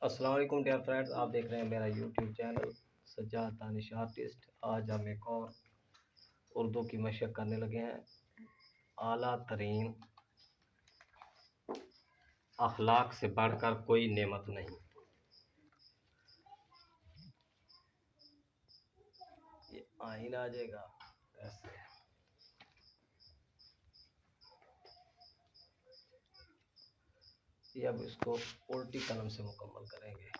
अस्सलाम वालेकुम dear friends, आप देख रहे हैं मेरा YouTube channel Sajjad Danish artist. आज हम एक और उर्दू की मशक करने लगे हैं। आला तरीन अखलाक से बढ़कर कोई नेमत नहीं। ये आईना आ जाएगा ऐसे। ये अब इसको उल्टी कलम से मुकम्मल करेंगे।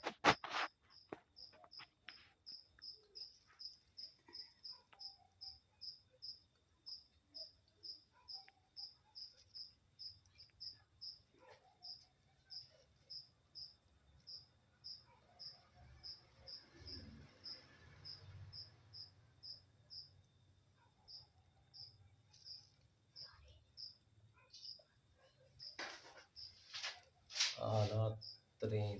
आला तरीन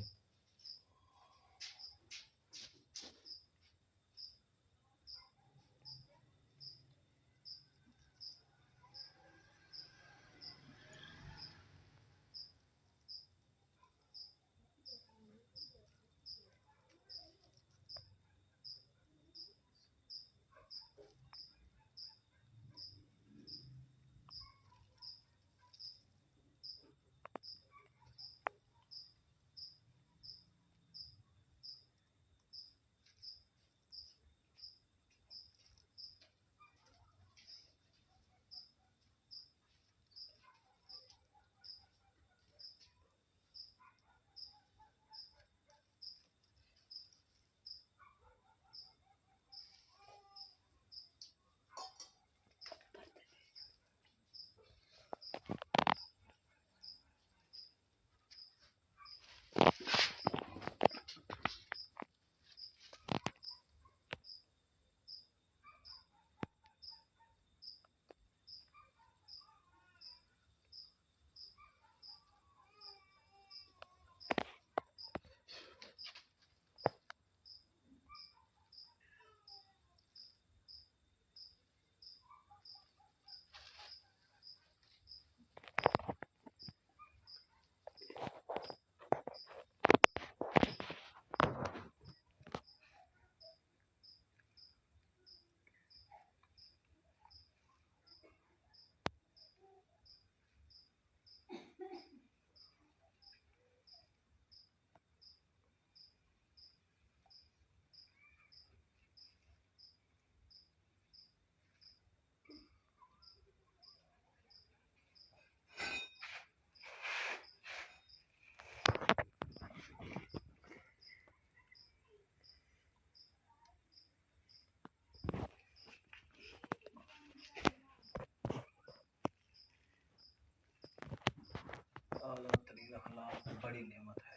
आला तरीन अखलाक बड़ी नेमत है।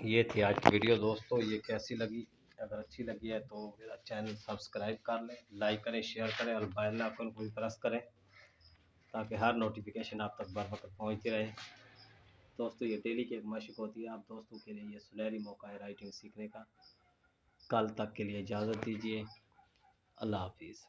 ये थी आज की वीडियो दोस्तों। ये कैसी लगी? अगर अच्छी लगी है तो मेरा चैनल सब्सक्राइब कर लें, लाइक करें, शेयर करें और बेल आइकन को भी प्रेस करें ताकि हर नोटिफिकेशन आप तक बर वक्त पहुँचती रहे। दोस्तों ये डेली की एक मशक होती है। आप दोस्तों के लिए ये सुनहरी मौका है राइटिंग सीखने का। कल तक के लिए इजाज़त दीजिए। अल्लाह हाफिज़।